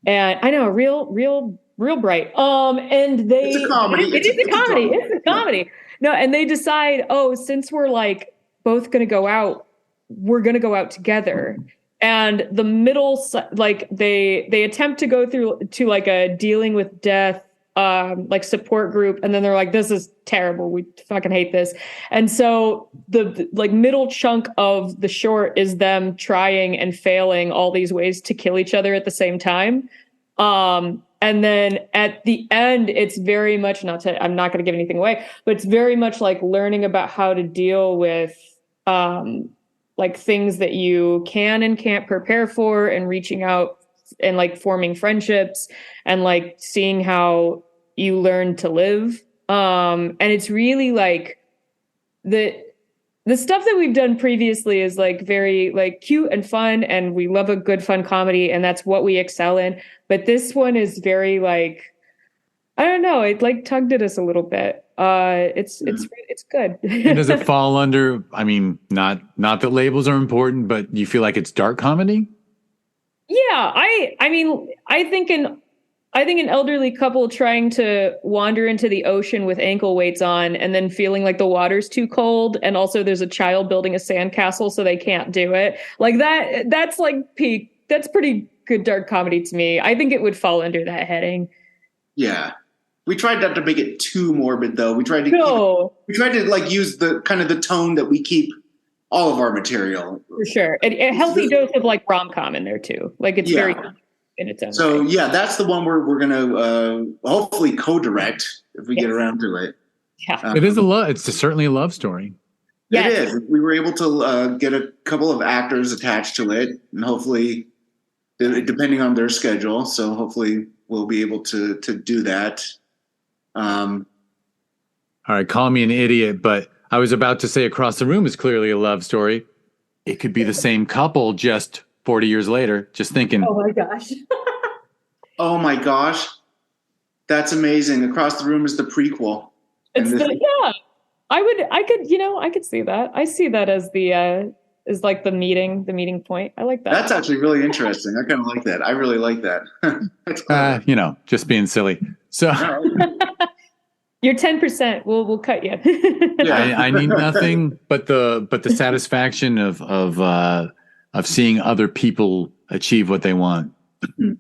and I know, real bright. And it's a comedy. It's a comedy. No, and they decide, oh, since we're like both going to go out, we're going to go out together. And the middle, like they attempt to go through to like a dealing with death, like support group. And then they're like, this is terrible. We fucking hate this. And so the like middle chunk of the short is them trying and failing all these ways to kill each other at the same time. And then at the end, it's very much I'm not going to give anything away, but it's very much like learning about how to deal with, like things that you can and can't prepare for, and reaching out and like forming friendships and like seeing how you learn to live. And it's really like the stuff that we've done previously is like very like cute and fun, and we love a good fun comedy, and that's what we excel in. But this one is very like, I don't know, it like tugged at us a little bit. It's good. And does it fall under, I mean, not that labels are important, but you feel like it's dark comedy? Yeah, I mean, I think an elderly couple trying to wander into the ocean with ankle weights on and then feeling like the water's too cold, and also there's a child building a sandcastle so they can't do it. Like that's like peak. That's pretty good dark comedy to me. I think it would fall under that heading. Yeah. We tried not to make it too morbid, though. We tried to like use the kind of the tone that we keep all of our material. For sure. A healthy dose of like rom-com in there too. Like it's very in its own way. Yeah, that's the one we're going to hopefully co-direct if we get around to it. Yeah. It is it's certainly a love story. Yes. It is. We were able to get a couple of actors attached to it, and hopefully, depending on their schedule, so hopefully we'll be able to do that. All right, call me an idiot, but I was about to say Across the Room is clearly a love story. It could be the same couple just 40 years later. Just thinking. Oh my gosh. Oh my gosh. That's amazing. Across the Room is the prequel. Yeah. I could see that. I see that as is like the meeting point. I like that. That's actually really interesting. I kind of like that. I really like that. That's just being silly. So you're 10%. We'll cut you. Yeah. I need nothing but the satisfaction of seeing other people achieve what they want.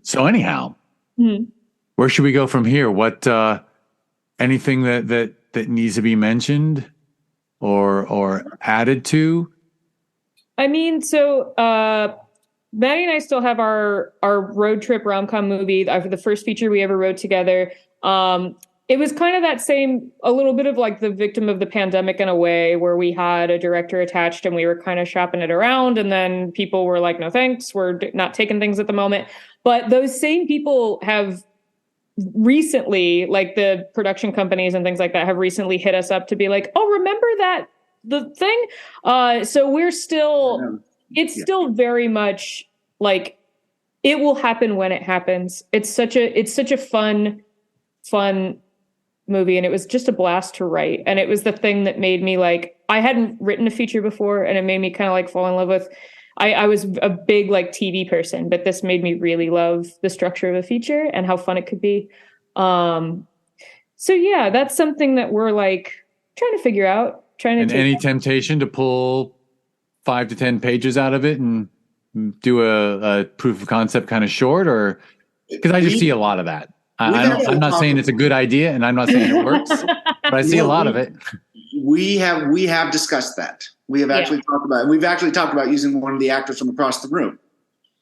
So anyhow, where should we go from here? What anything that needs to be mentioned or added to? I mean, so Maddie and I still have our road trip rom-com movie, the first feature we ever wrote together. It was kind of that same, a little bit of like the victim of the pandemic in a way, where we had a director attached and we were kind of shopping it around, and then people were like, no thanks, we're not taking things at the moment. But those same people have recently, like the production companies and things like that, have recently hit us up to be like, oh, remember the thing? So we're still, it's still very much like it will happen when it happens. It's such a fun movie, and it was just a blast to write. And it was the thing that made me like I hadn't written a feature before, and it made me kind of like fall in love with. I was a big like TV person, but this made me really love the structure of a feature and how fun it could be. So yeah, that's something that we're like trying to figure out. And any temptation to pull 5 to 10 pages out of it and do a proof of concept kind of short, or because I just see a lot of that. I'm not saying it's a good idea, and I'm not saying it works, but I see a lot of it. We have discussed that. We have actually talked about it. We've actually talked about using one of the actors from across the room.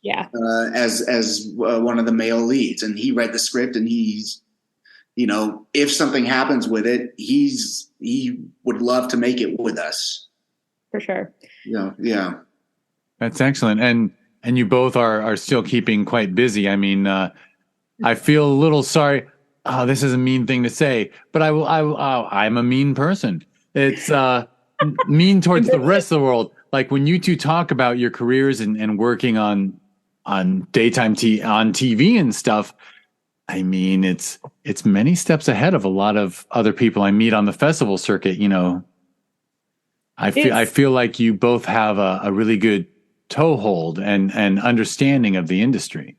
Yeah. As one of the male leads, and he read the script, and he's, if something happens with it, he would love to make it with us. For sure. Yeah. That's excellent. And you both are still keeping quite busy. I mean, I feel a little sorry. Oh, this is a mean thing to say, but I'm a mean person. It's mean towards the rest of the world. Like when you two talk about your careers and working on daytime on TV and stuff, I mean, it's many steps ahead of a lot of other people I meet on the festival circuit. I feel like you both have a really good toehold and understanding of the industry.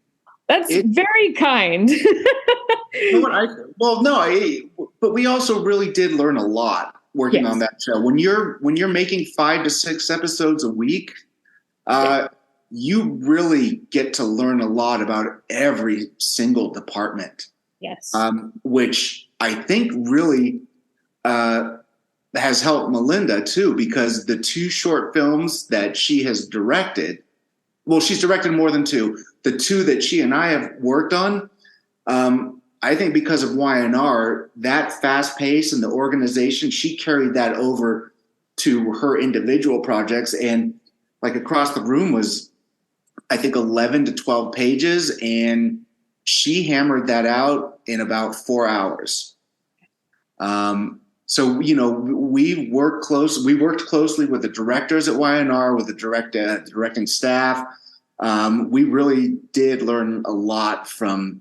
That's very kind. But we also really did learn a lot working on that show. When you're making 5 to 6 episodes a week, you really get to learn a lot about every single department. Yes. Which I think really has helped Mellinda too, because the 2 short films that she has directed, well, she's directed more than 2. The 2 that she and I have worked on, I think because of Y&R, that fast pace and the organization, she carried that over to her individual projects. And like Across the Room was, I think, 11 to 12 pages, and she hammered that out in about 4 hours. So, we worked closely with the directors at Y&R, with the directing staff. We really did learn a lot from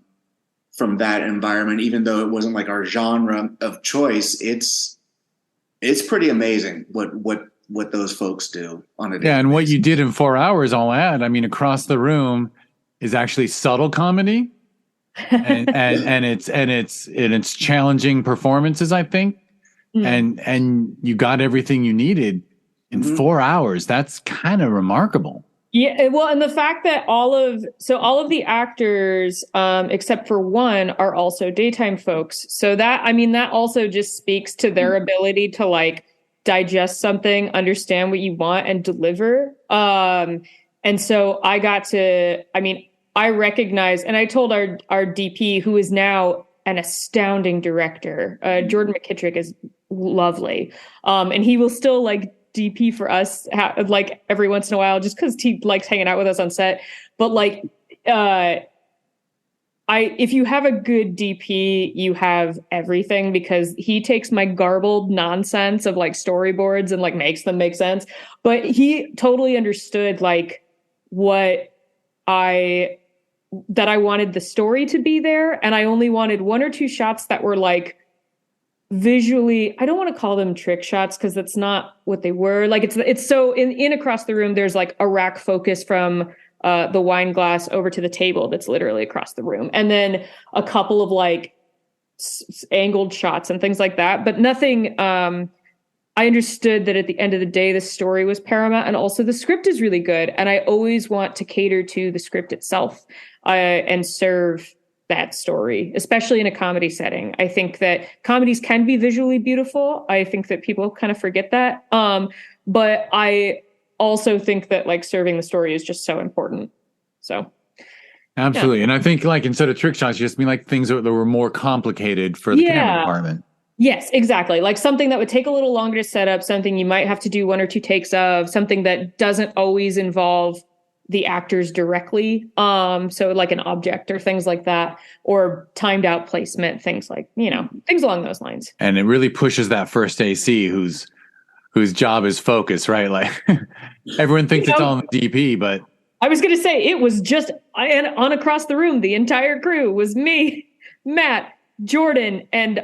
that environment, even though it wasn't like our genre of choice. It's pretty amazing what those folks do on a day. Yeah, and what you did in 4 hours, I'll add. I mean, Across the Room is actually subtle comedy, and it's challenging performances, I think. And you got everything you needed in 4 hours. That's kind of remarkable. Yeah, well, and the fact that all of the actors, except for one, are also daytime folks. So that also just speaks to their ability to like digest something, understand what you want, and deliver. And so I recognize, and I told our DP, who is now an astounding director, Jordan McKittrick, is lovely. And he will still like DP for us like every once in a while, just because he likes hanging out with us on set. But like, if you have a good DP, you have everything, because he takes my garbled nonsense of like storyboards and like makes them make sense. But he totally understood like that I wanted the story to be there, and I only wanted 1 or 2 shots that were like visually, I don't want to call them trick shots because that's not what they were. Like it's so in Across the Room, there's like a rack focus from the wine glass over to the table that's literally across the room, and then a couple of like angled shots and things like that, but nothing. I understood that at the end of the day, the story was paramount, and also the script is really good, and I always want to cater to the script itself and serve that story, especially in a comedy setting. I think that comedies can be visually beautiful. I think that people kind of forget that. But I also think that like serving the story is just so important. So. Absolutely. Yeah. And I think like instead of trick shots, you just mean like things that were more complicated for the camera department. Yes, exactly. Like something that would take a little longer to set up, something you might have to do 1 or 2 takes of, something that doesn't always involve the actors directly. So like an object or things like that, or timed out placement, things like, things along those lines. And it really pushes that first AC whose job is focus, right? Like everyone thinks it's all in the DP, but I was going to say it was just on Across the Room. The entire crew was me, Matt, Jordan, and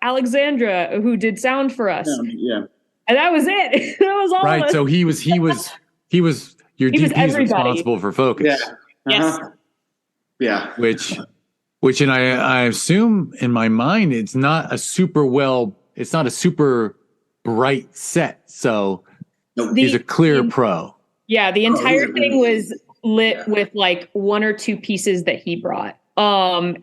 Alexandra, who did sound for us. Yeah. And that was it. That was all. Right. So he was your He was DP is everybody. responsible for focus. Yeah. Yes. Yeah. Which, and I assume in my mind, it's not a super bright set. So he's a clear pro. Yeah. The entire thing was lit with like one or two pieces that he brought. And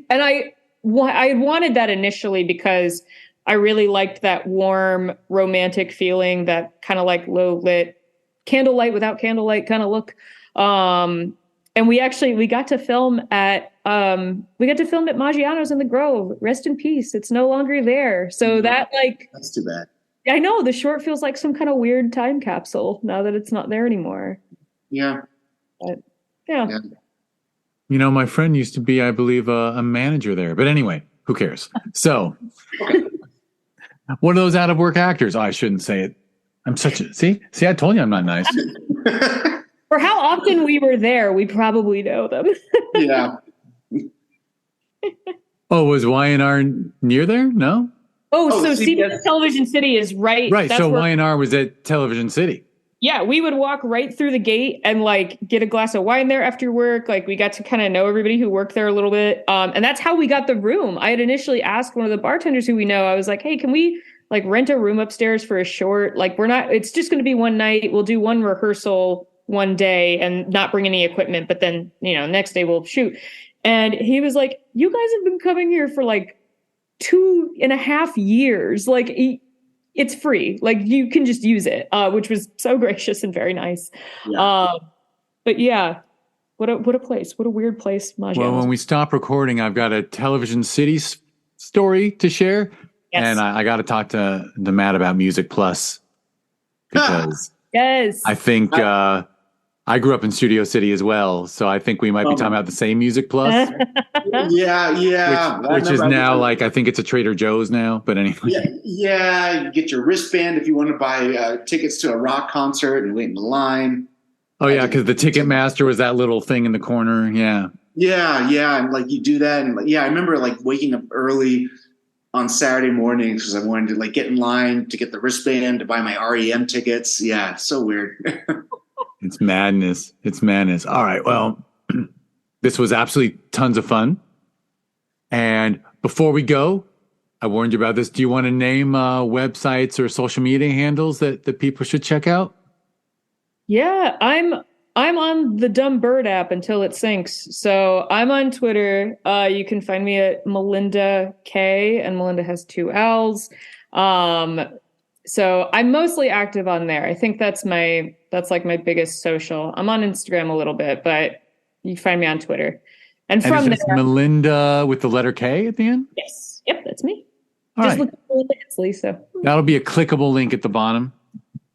I wanted that initially because I really liked that warm, romantic feeling, that kind of like low lit candlelight without candlelight kind of look. And we got to film at Maggiano's in the Grove. Rest in peace. It's no longer there. So that's too bad. I know the short feels like some kind of weird time capsule now that it's not there anymore. Yeah. But, yeah. You know, my friend used to be, I believe, a manager there. But anyway, who cares? So, one of those out of work actors. Oh, I shouldn't say it. I'm such a see. I told you I'm not nice. For how often we were there, we probably know them. Yeah. Oh, was Y&R near there? No. So CBS Television City is right. Right. So Y&R was at Television City. Yeah, we would walk right through the gate and like get a glass of wine there after work. Like we got to kind of know everybody who worked there a little bit. And that's how we got the room. I had initially asked one of the bartenders who we know, I was like, hey, can we like rent a room upstairs for a short? Like it's just going to be one night. We'll do one rehearsal one day and not bring any equipment. But then, next day we'll shoot. And he was like, you guys have been coming here for like 2.5 years. Like it's free. Like you can just use it, which was so gracious and very nice. Yeah. But yeah, what a place. What a weird place. Maggiano's. Well, when we stop recording, I've got a Television City story to share. Yes. And I got to talk to Matt about Music Plus because yes, I think I grew up in Studio City as well. So I think we might be talking about the same Music Plus. Yeah. Which is now like, I think it's a Trader Joe's now, but anyway. Yeah. You get your wristband if you want to buy tickets to a rock concert and wait in the line. Oh, yeah, because the Ticketmaster was that little thing in the corner. Yeah. Yeah. And like you do that. And I remember like waking up early on Saturday mornings because I wanted to like get in line to get the wristband to buy my REM tickets. Yeah, so weird. It's madness. All right. Well, this was absolutely tons of fun. And before we go, I warned you about this. Do you want to name websites or social media handles that people should check out? Yeah, I'm on the Dumb Bird app until it sinks. So I'm on Twitter. You can find me at Mellinda K, and Mellinda has 2 L's. So I'm mostly active on there. I think that's like my biggest social. I'm on Instagram a little bit, but you can find me on Twitter. And from there, Mellinda with the letter K at the end? Yes. Yep, that's me. All just right. look for Hensley, so. That'll be a clickable link at the bottom.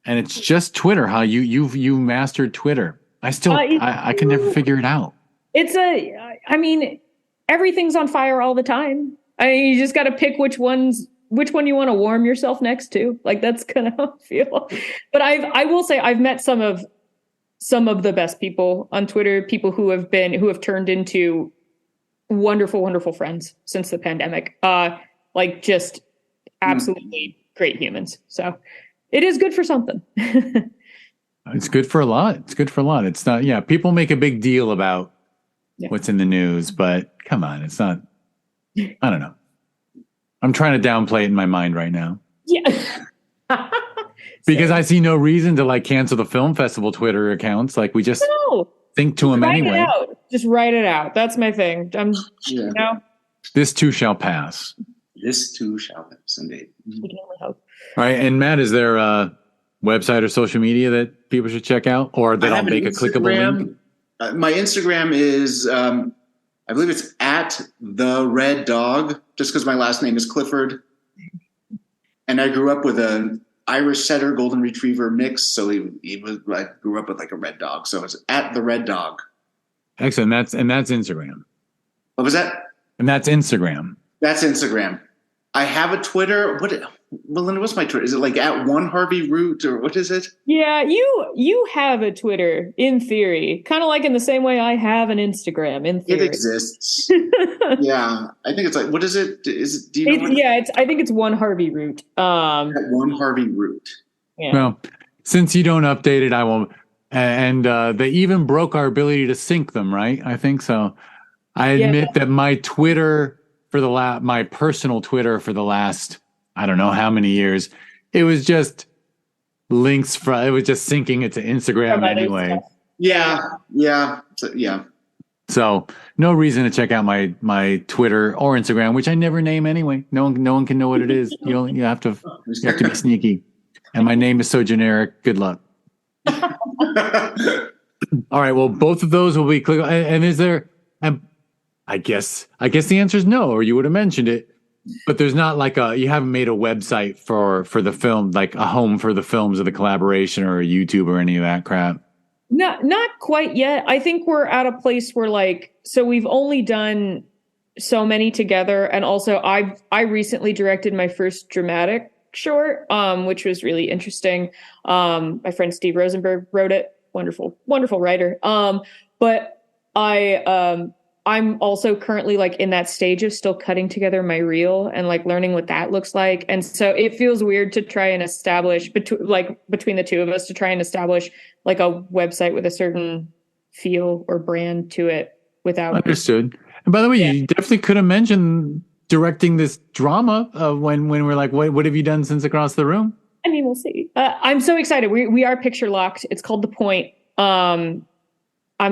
And it's just Twitter, huh? You mastered Twitter. I can never figure it out. Everything's on fire all the time. You just got to pick which one you want to warm yourself next to. Like that's kind of how I feel. But I will say I've met some of the best people on Twitter, people who have turned into wonderful, wonderful friends since the pandemic. Like just absolutely great humans. So it is good for something. It's good for a lot. It's not, people make a big deal about what's in the news, but come on, it's not, I don't know. I'm trying to downplay it in my mind right now. Yeah. Because I see no reason to like cancel the film festival Twitter accounts. Like we just think to them anyway. Just write it out. That's my thing. This too shall pass. This too shall pass, indeed. We can only hope. All right. And Matt, is there a website or social media that people should check out, or that I'll make a clickable link? My Instagram is, I believe it's at the Red Dog, just because my last name is Clifford. And I grew up with an Irish Setter Golden Retriever mix, so I grew up with like a red dog. So it's at the Red Dog. Excellent. And that's Instagram. What was that? And that's Instagram. That's Instagram. I have a Twitter. Melinda, what's my Twitter? Is it like at one Harvey Root or what is it? Yeah, you have a Twitter in theory, kind of like in the same way I have an Instagram in theory. It exists. Yeah, I think it's like, what is it? Is it? Do you know? I think it's one Harvey Root. At one Harvey Root. Yeah. Well, since you don't update it, I won't. And they even broke our ability to sync them, right? I think so. I admit that my Twitter my personal Twitter for the last, I don't know how many years, it was just links it was just syncing it to Instagram anyway. Yeah. So no reason to check out my Twitter or Instagram, which I never name anyway. No one can know what it is. You have to be sneaky. And my name is so generic. Good luck. All right. Well, both of those will be click. And is there? I guess the answer is no, or you would have mentioned it. But there's not like you haven't made a website for the film, like a home for the films of the collaboration or a YouTube or any of that crap. No, not quite yet. I think we're at a place where so we've only done so many together, and also I recently directed my first dramatic short, which was really interesting. My friend Steve Rosenberg wrote it. Wonderful writer. But I'm also currently in that stage of still cutting together my reel and learning what that looks like. And so it feels weird to try and establish between the two of us to try and establish a website with a certain feel or brand to it without. Understood. And by the way, you definitely could have mentioned directing this drama when we're like, what have you done since Across the Room? I mean, we'll see. I'm so excited. We are picture locked. It's called The Point. I'm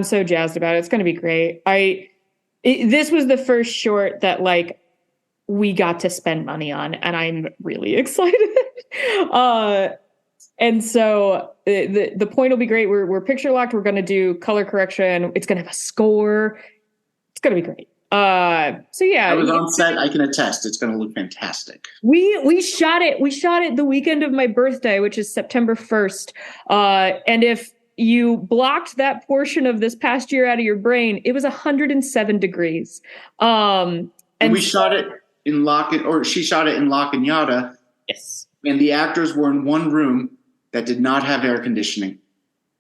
so jazzed about it. It's going to be great. This was the first short that we got to spend money on, and I'm really excited. And so the point will be great. We're picture locked. We're going to do color correction. It's going to have a score. It's going to be great. So yeah, I was on set. I can attest. It's going to look fantastic. We shot it. We shot it the weekend of my birthday, which is September 1st. And if you blocked that portion of this past year out of your brain, it was 107 degrees. And we shot it in she shot it in La Cañada. Yes. And the actors were in one room that did not have air conditioning.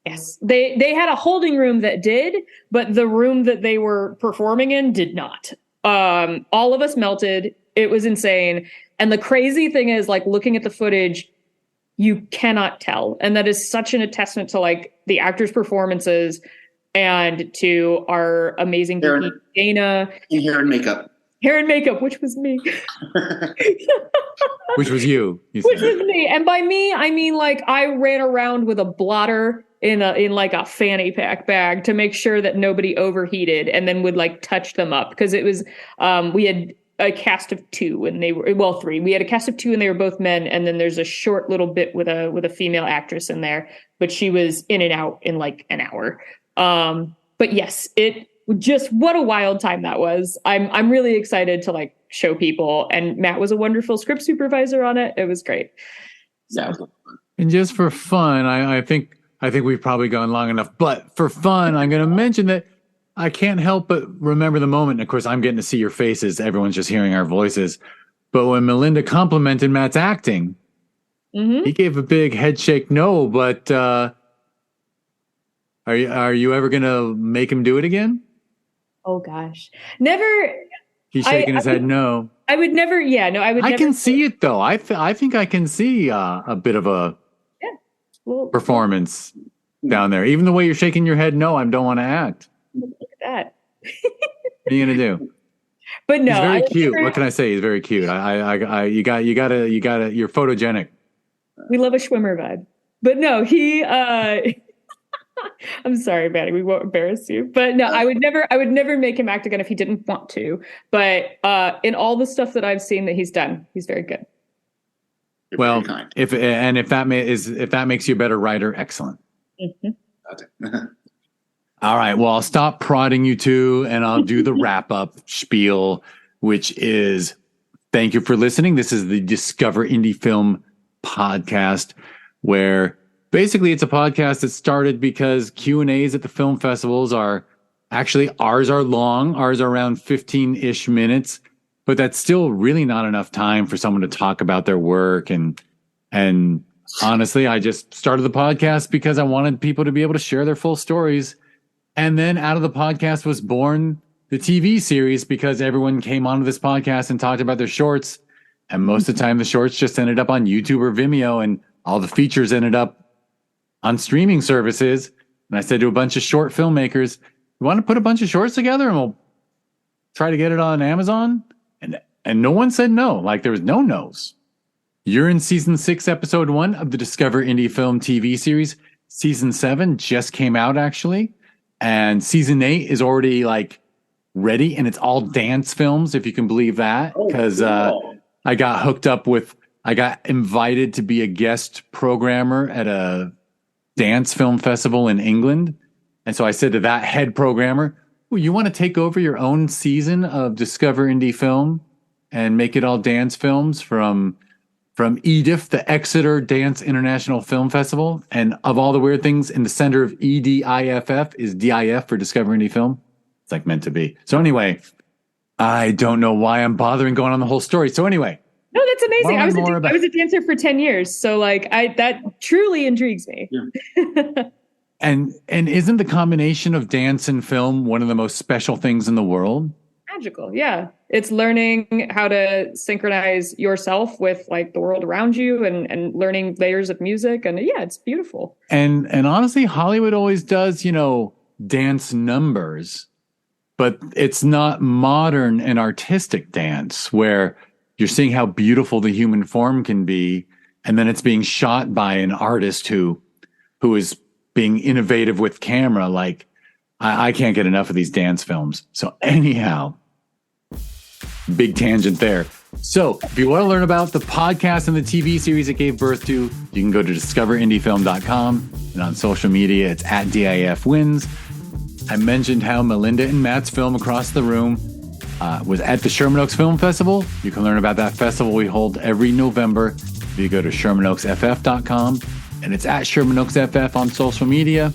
Yes. They had a holding room that did, but the room that they were performing in did not. All of us melted. It was insane. And the crazy thing is, looking at the footage, you cannot tell. And that is such an testament to the actors' performances and to our amazing DP, Dana. And hair and makeup. Hair and makeup, which was me. Which was you. Which was me. And by me, I mean I ran around with a blotter in a fanny pack bag to make sure that nobody overheated, and then would touch them up, because it was we had a cast of two and they were three. We had a cast of two and they were both men, and then there's a short little bit with a female actress in there, but she was in and out in an hour. But yes, it just, what a wild time that was. I'm really excited to show people, and Matt was a wonderful script supervisor on it. It was great. So, and just for fun, I think we've probably gone long enough, but for fun, I'm going to mention that I can't help but remember the moment. Of course, I'm getting to see your faces. Everyone's just hearing our voices. But when Melinda complimented Matt's acting, he gave a big head shake no, but are you ever going to make him do it again? Oh, gosh. Never. He's shaking his head no. I would never. Yeah, no, I would never. I can see it, though. I think I can see a bit of a performance down there. Even the way you're shaking your head no, I don't want to act. Look at that. What are you gonna do? But no, he's very cute. What can I say? He's very cute. You gotta. You're photogenic. We love a Schwimmer vibe. But no, he. I'm sorry, Maddie. We won't embarrass you. But no, I would never make him act again if he didn't want to. But in all the stuff that I've seen that he's done, he's very good. You're well, very kind. if that makes you a better writer, excellent. Mm-hmm. All right. Well, I'll stop prodding you two, and I'll do the wrap up spiel, which is thank you for listening. This is the Discover Indie Film podcast, where basically it's a podcast that started because Q&As at the film festivals are actually, ours are long. Ours are around 15-ish minutes. but that's still really not enough time for someone to talk about their work. And honestly, I just started the podcast because I wanted people to be able to share their full stories. And then out of the podcast was born the TV series because everyone came onto this podcast and talked about their shorts. And most of the time, the shorts just ended up on YouTube or Vimeo, and all the features ended up on streaming services. And I said to a bunch of short filmmakers, you want to put a bunch of shorts together and we'll try to get it on Amazon? And no one said no. Like, there was no no's. You're in season 6, episode 1 of the Discover Indie Film TV series. Season 7 just came out, actually. And season 8 is already like ready, and it's all dance films, if you can believe that. Because I got invited to be a guest programmer at a dance film festival in England. And so I said to that head programmer, well, you want to take over your own season of Discover Indie Film and make it all dance films from EDIF, the Exeter Dance International Film Festival. And of all the weird things, in the center of EDIFF is DIF for Discover Indie Film. It's like meant to be. So anyway, I don't know why I'm bothering going on the whole story. So anyway. No, that's amazing. I was a dancer for 10 years. So like that truly intrigues me. Yeah. And isn't the combination of dance and film one of the most special things in the world? Magical. Yeah. It's learning how to synchronize yourself with like the world around you and learning layers of music. And yeah, it's beautiful. And honestly, Hollywood always does, dance numbers, but it's not modern and artistic dance where you're seeing how beautiful the human form can be. And then it's being shot by an artist who is being innovative with camera. Like, I can't get enough of these dance films. So anyhow, big tangent there. So if you want to learn about the podcast and the TV series it gave birth to, you can go to discoverindiefilm.com, and on social media, it's at DIFwins. I mentioned how Mellinda and Matt's film Across the Room was at the Sherman Oaks Film Festival. You can learn about that festival we hold every November if you go to ShermanOaksFF.com, and it's at Sherman Oaks FF on social media.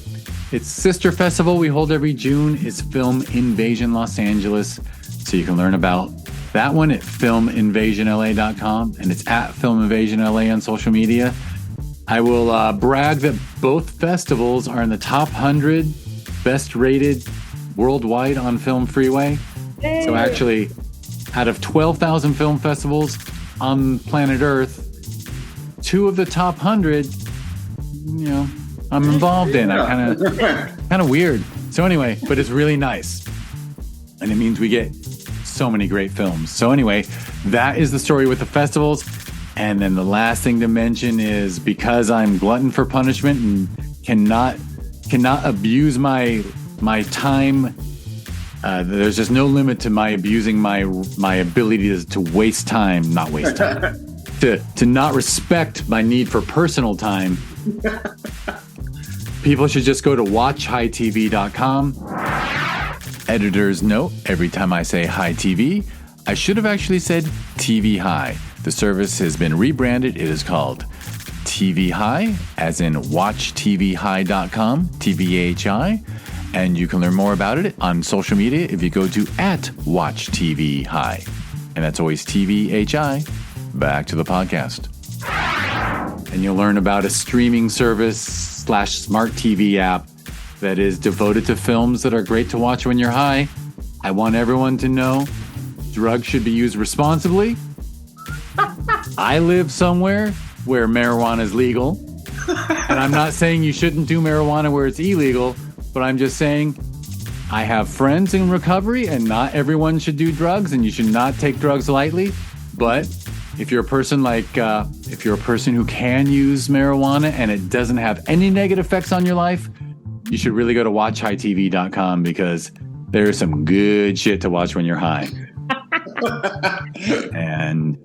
Its sister festival we hold every June is Film Invasion Los Angeles. So you can learn about that one at filminvasionla.com, and it's at Film Invasion LA on social media. I will brag that both festivals are in the top 100 best rated worldwide on Film Freeway. Hey. So actually, out of 12,000 film festivals on planet Earth, 2 of the top 100, I'm involved in. I kind of weird. So anyway, but it's really nice. And it means we get so many great films. So anyway, that is the story with the festivals. And then the last thing to mention is, because I'm glutton for punishment and cannot abuse my time, there's just no limit to my abusing my ability to waste time, not waste time, to not respect my need for personal time. People should just go to watchhitv.com. Editor's note, every time I say Hi TV, I should have actually said TVHi. The service has been rebranded. It is called TVHi, as in watchtvhi.com, TVHi. And you can learn more about it on social media if you go to @WatchTVHi. And that's always TVHi. Back to the podcast. And you'll learn about a streaming service / smart TV app that is devoted to films that are great to watch when you're high. I want everyone to know drugs should be used responsibly. I live somewhere where marijuana is legal. And I'm not saying you shouldn't do marijuana where it's illegal, but I'm just saying I have friends in recovery, and not everyone should do drugs, and you should not take drugs lightly. But if you're a person if you're a person who can use marijuana and it doesn't have any negative effects on your life, you should really go to watchhitv.com, because there's some good shit to watch when you're high. And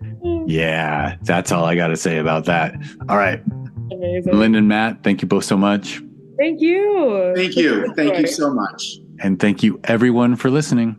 yeah, that's all I got to say about that. All right. Amazing. Linda and Matt, thank you both so much. Thank you. Thank you. Thank you so much. And thank you everyone for listening.